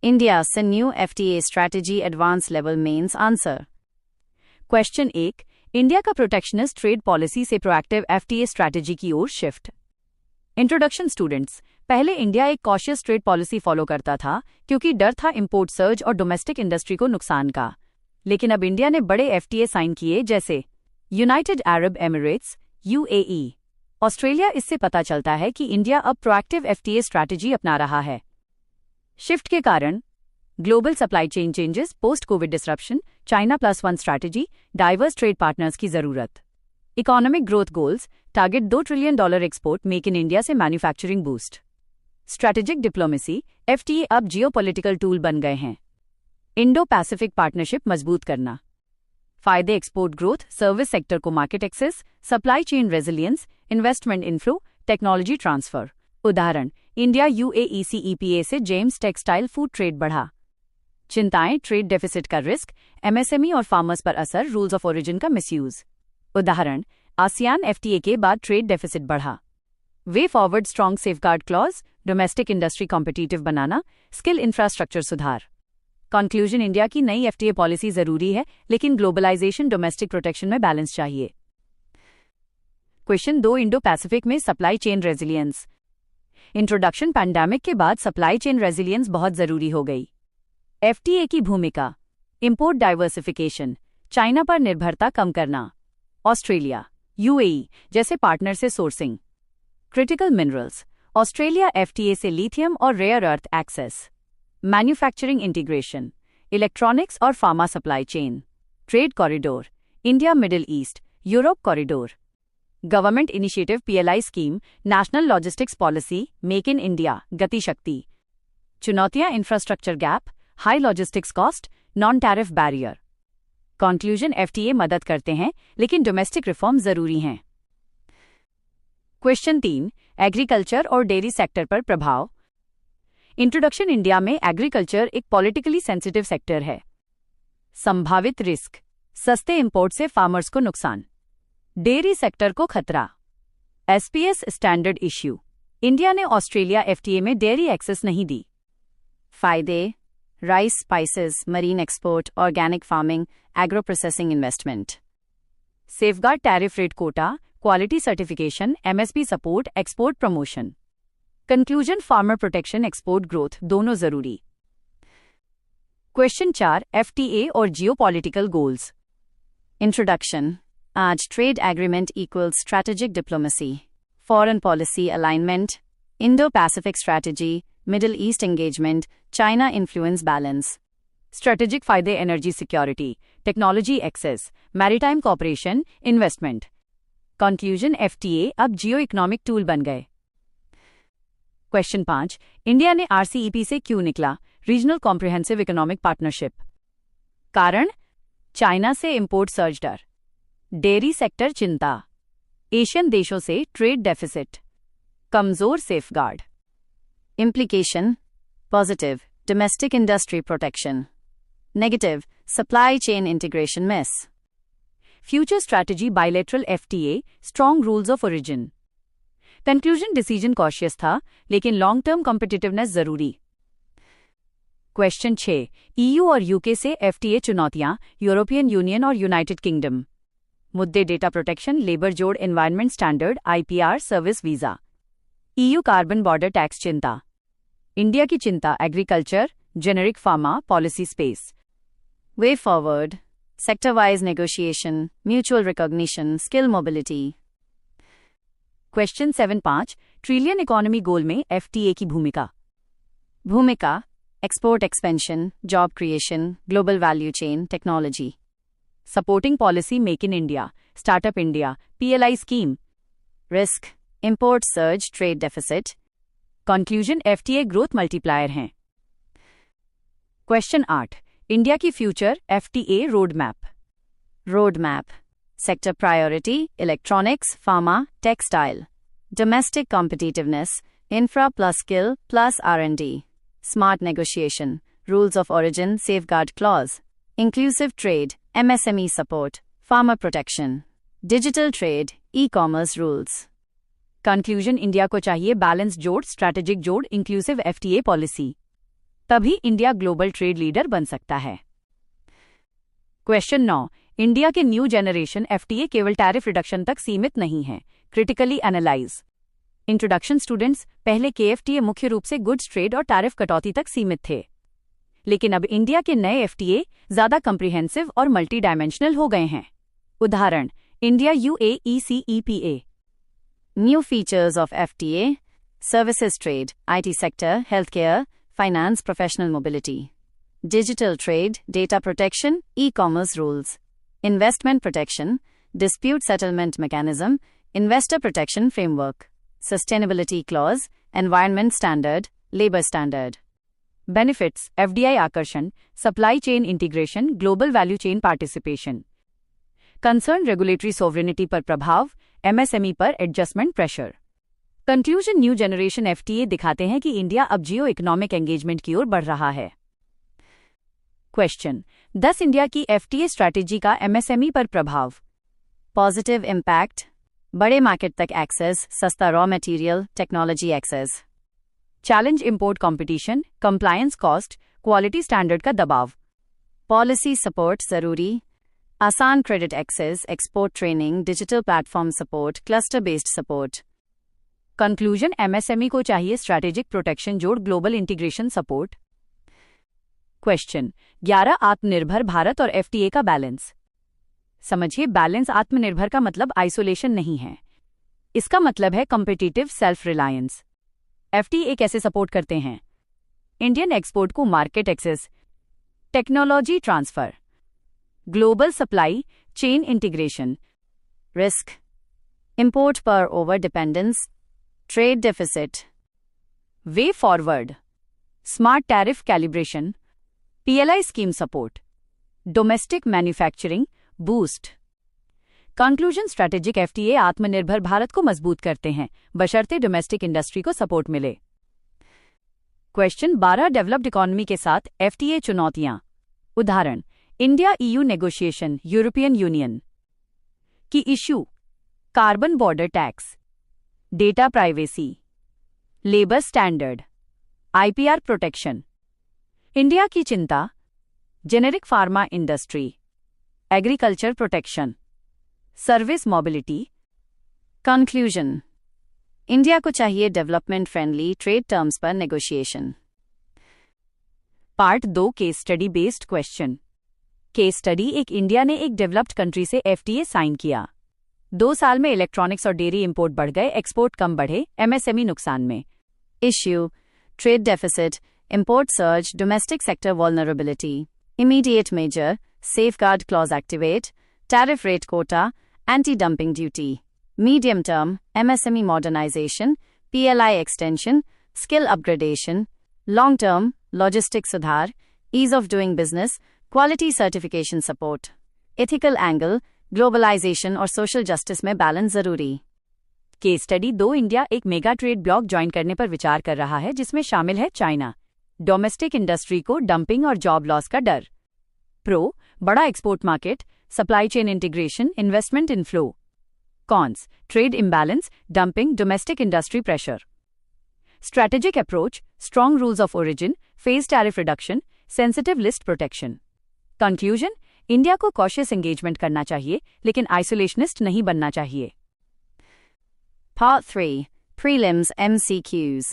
India से new FTA strategy advance level mains answer. Question 1, India का protectionist trade policy से proactive FTA strategy की ओर shift. Introduction students, पहले India एक कॉशियस ट्रेड पॉलिसी फॉलो करता था क्योंकि डर था इंपोर्ट सर्ज और डोमेस्टिक इंडस्ट्री को नुकसान का। लेकिन अब इंडिया ने बड़े FTA साइन किए जैसे United Arab Emirates UAE। Australia. इससे पता चलता है कि इंडिया अब प्रोएक्टिव FTA स्ट्रैटेजी अपना रहा है। शिफ्ट के कारण global supply chain changes, post covid disruption, China +1 strategy, diverse trade partners की जरूरत। Economic growth goals, target $2 trillion export, make in India से manufacturing boost. Strategic diplomacy, FTA अब जियोपॉलिटिकल टूल बन गए हैं। इंडो पैसिफिक पार्टनरशिप मजबूत करना। फायदे एक्सपोर्ट ग्रोथ, सर्विस सेक्टर को market access, supply chain resilience, investment inflow, technology transfer. उदाहरण, इंडिया UAE CEPA से जेम्स टेक्सटाइल फूड ट्रेड बढ़ा। चिंताएं, ट्रेड डेफिसिट का रिस्क, MSME और फार्मर्स पर असर, रूल्स ऑफ ओरिजिन का मिसयूज। उदाहरण, आसियान FTA के बाद ट्रेड डेफिसिट बढ़ा। Way forward, strong safeguard clause, domestic industry competitive बनाना, स्किल इंफ्रास्ट्रक्चर सुधार। कंक्लूजन, इंडिया की नई FTA पॉलिसी जरूरी है, लेकिन ग्लोबलाइजेशन डोमेस्टिक प्रोटेक्शन में बैलेंस चाहिए। क्वेश्चन 2, इंडो पैसिफिक में supply chain resilience. Introduction, pandemic के बाद सप्लाई चेन रेजिलियंस बहुत जरूरी हो गई। FTA की भूमिका, इंपोर्ट डाइवर्सिफिकेशन, चाइना पर निर्भरता कम करना, ऑस्ट्रेलिया UAE जैसे पार्टनर से sourcing. Critical minerals, Australia FTA से लिथियम और rare earth access. Manufacturing integration, electronics और pharma supply chain. Trade corridor, India middle east Europe corridor. Government initiative PLI scheme, national logistics policy, make in India, Gati Shakti. चुनौतियां, infrastructure gap, high logistics cost, non tariff barrier. Conclusion, FTA मदद करते हैं, लेकिन domestic reform जरूरी हैं। Question 3, agriculture और dairy sector पर प्रभाव। इंट्रोडक्शन, इंडिया में एग्रीकल्चर एक पॉलिटिकली सेंसिटिव सेक्टर है। संभावित रिस्क, सस्ते इंपोर्ट से फार्मर्स को नुकसान, डेयरी सेक्टर को खतरा। SPS स्टैंडर्ड इश्यू, इंडिया ने ऑस्ट्रेलिया FTA में डेयरी एक्सेस नहीं दी। फायदे, rice, spices, marine export, organic farming, agro processing investment. Safeguard tariff rate quota, quality certification, MSP support, export promotion. Conclusion, farmer protection, export growth दोनों जरूरी। Question 4, FTA और geopolitical goals. Introduction, आज trade agreement equals strategic diplomacy, foreign policy alignment, Indo Pacific strategy, middle east engagement, China influence balance. Strategic फायदे, energy security, technology access, maritime cooperation, investment. Conclusion, FTA अब जियो economic tool बन गए। Question 5, India ने RCEP से क्यों निकला, regional comprehensive economic partnership. कारण, China से इंपोर्ट सर्ज डर, डेयरी सेक्टर चिंता, एशियन देशों से ट्रेड डेफिसिट, कमजोर safeguard. Implication, positive, domestic industry protection, negative, supply chain integration miss. Future strategy, bilateral FTA, strong rules of origin. Conclusion, decision cautious था, लेकिन long term competitiveness जरूरी। Question 6, EU और UK से FTA चुनौतियां, European union और United kingdom. मुद्दे, data protection, labour जोड़, environment standard, IPR, service visa. EU carbon border tax चिंता। इंडिया की चिंता, agriculture, generic pharma, policy space. Way forward, sector wise negotiation, mutual recognition, skill mobility. Question 7, trillion economy goal में FTA की भूमिका। Export expansion, job creation, global value chain, technology. Supporting policy, make in India, startup India, PLI scheme. Risk, import surge, trade deficit. Conclusion, FTA growth multiplier हैं। Question 8, India की future FTA road map. Sector priority, electronics, pharma, textile. Domestic competitiveness, infra plus skill plus R&D। Smart negotiation, rules of origin, safeguard clause. Inclusive trade, MSME support, farmer protection. Digital trade, e commerce rules. Conclusion, India को चाहिए balance जोड़, strategic जोड़, inclusive FTA policy. तभी India global trade leader बन सकता है। Question 9, India के new generation FTA केवल टैरिफ रिडक्शन तक सीमित नहीं है। Critically analyse. इंट्रोडक्शन स्टूडेंट्स, पहले केएफटीए मुख्य रूप से गुड्स ट्रेड और टैरिफ कटौती तक सीमित थे, लेकिन अब इंडिया के नए एफटीए ज्यादा कम्प्रिहेंसिव और मल्टी डायमेंशनल हो गए हैं। उदाहरण, India UAE CEPA. New features of FTA: services trade, IT sector, health care, finance, professional mobility, digital trade, data protection, e-commerce rules, investment protection, dispute settlement mechanism, investor protection framework, sustainability clause, environment standard, labour standard. Benefits: FDI आकर्षण, supply chain integration, global value chain participation. Concern: regulatory sovereignty पर प्रभाव, MSME पर adjustment pressure. Conclusion: new generation FTA दिखाते हैं कि India अब जियो economic engagement की ओर बढ़ रहा है। क्वेश्चन: 10 इंडिया की एफटीए स्ट्रैटेजी का एमएसएमई पर प्रभाव। पॉजिटिव इम्पैक्ट: बड़े मार्केट तक एक्सेस, सस्ता raw material, technology access. Challenge: import competition, compliance cost, quality standard का दबाव। पॉलिसी सपोर्ट जरूरी: आसान credit access, export training, digital platform support, cluster based support. Conclusion: MSME को चाहिए स्ट्रैटेजिक प्रोटेक्शन जोड़ ग्लोबल इंटीग्रेशन सपोर्ट। क्वेश्चन: 11 आत्मनिर्भर भारत और FTA का बैलेंस। समझिए, बैलेंस आत्मनिर्भर का मतलब आइसोलेशन नहीं है। इसका मतलब है कॉम्पिटिटिव सेल्फ रिलायंस। एफटीए कैसे सपोर्ट करते हैं? इंडियन एक्सपोर्ट को market access, technology transfer, global supply chain integration. Risk: import पर over dependence, trade deficit. Way forward: smart tariff calibration, PLI scheme support, domestic manufacturing boost. Conclusion: strategic FTA आत्मनिर्भर भारत को मजबूत करते हैं, बशर्ते डोमेस्टिक इंडस्ट्री को support मिले। Question 12 developed economy के साथ एफटीए चुनौतियां। उदाहरण, India EU negotiation, European union की issue, carbon border tax, data privacy, labour standard, IPR protection. India की चिंता, generic pharma industry, agriculture protection, service mobility. Conclusion: India को चाहिए डेवलपमेंट फ्रेंडली ट्रेड टर्म्स पर negotiation. Part 2 case study based question. Case study: एक India ने एक developed country से FTA sign किया। 2 साल में इलेक्ट्रॉनिक्स और डेयरी इंपोर्ट बढ़ गए, एक्सपोर्ट कम बढ़े, एमएसएमई नुकसान में। Issue: trade deficit, import surge, domestic sector vulnerability. Immediate measure: safeguard clause activate, tariff rate quota, anti-dumping duty. Medium term: MSME modernization, PLI extension, skill upgradation. Long term: logistics sudhar, ease of doing business, quality certification support. Ethical angle: globalisation और social justice में balance जरूरी। Case study 2 India एक mega trade bloc join करने पर विचार कर रहा है, जिसमें शामिल है चाइना। डोमेस्टिक इंडस्ट्री को डंपिंग और जॉब लॉस का डर। प्रो: बड़ा export market, supply chain integration, investment inflow. Cons: trade imbalance, dumping, domestic industry pressure. Strategic approach: strong rules of origin, phase tariff reduction, sensitive list protection. Conclusion: India को cautious engagement करना चाहिए, लेकिन isolationist नहीं बनना चाहिए। Part 3 Prelims MCQs.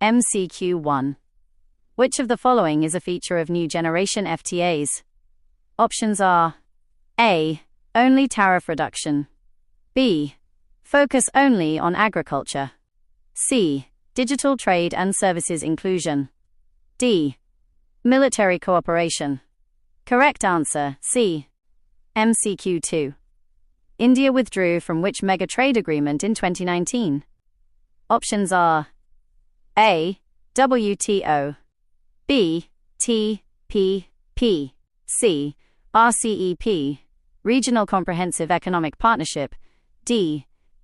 MCQ 1. Which of the following is a feature of new generation FTAs? Options are A. Only tariff reduction. B. Focus only on agriculture. C. Digital trade and services inclusion. D. Military cooperation. Correct answer, C. MCQ 2. India withdrew from which mega trade agreement in 2019? Options are A. WTO. B. TPP. C. RCEP. Regional Comprehensive Economic Partnership. D.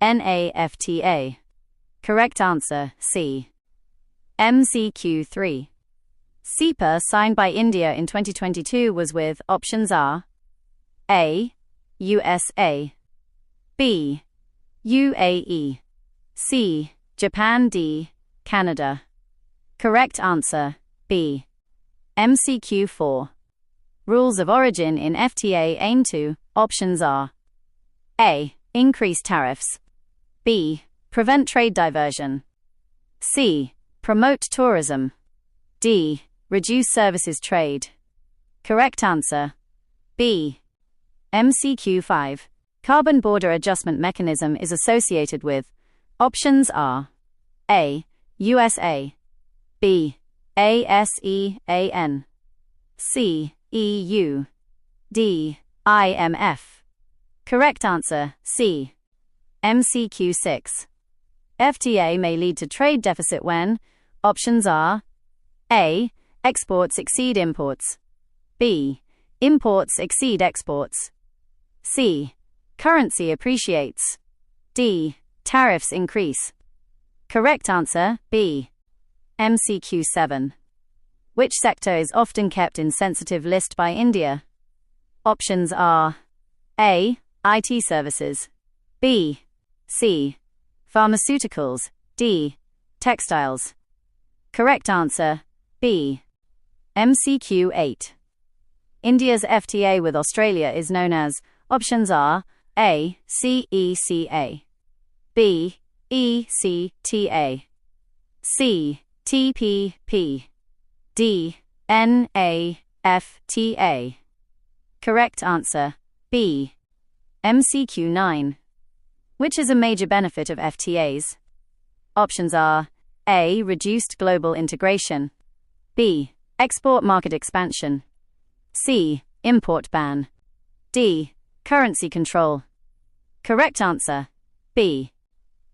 NAFTA. Correct answer, C. MCQ 3. CEPA signed by India in 2022 was with options are A. USA. B. UAE. C. Japan. D. Canada. Correct answer, B. MCQ 4. Rules of origin in FTA aim to. Options are A. Increase tariffs. B. Prevent trade diversion. C. Promote tourism. D. Reduce services trade. Correct answer B. MCQ 5. Carbon border adjustment mechanism is associated with. Options are A. USA. B. ASEAN. C. EU. D. IMF. Correct answer C. MCQ 6. FTA may lead to trade deficit when. Options are A. Exports exceed imports. B. Imports exceed exports. C. Currency appreciates. D. Tariffs increase. Correct answer B. MCQ 7. Which sector is often kept in sensitive list by India? Options are A. IT services. B. C. Pharmaceuticals. D. Textiles. Correct answer B. MCQ 8. India's FTA with Australia is known as. Options are A. CECA. B. ECTA. C. TPP. D. NAFTA. Correct answer B. MCQ 9. Which is a major benefit of FTAs? Options are A. Reduced global integration. B. Export market expansion. C. Import ban. D. Currency control. Correct answer B.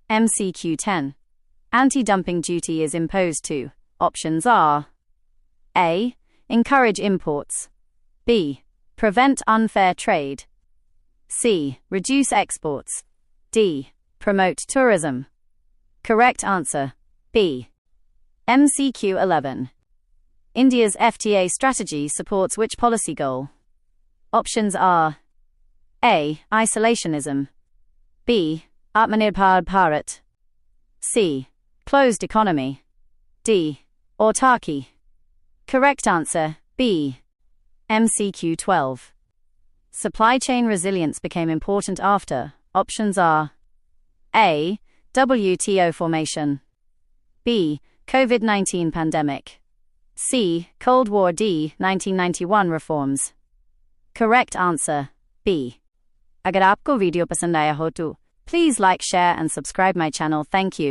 MCQ 10. Anti-dumping duty is imposed to. Options are A. Encourage imports. B. Prevent unfair trade. C. Reduce exports. D. Promote tourism. Correct answer B. MCQ 11. India's FTA strategy supports which policy goal? Options are A. Isolationism. B. Atmanirbhar Bharat. C. Closed economy. D. Autarky. Correct answer B. MCQ 12. Supply chain resilience became important after. Options are A. WTO formation. B. COVID-19 pandemic. C. Cold War. D. 1991 reforms. Correct answer B. अगर आपको video पसंद आया हो तो please like share and subscribe my channel. Thank you.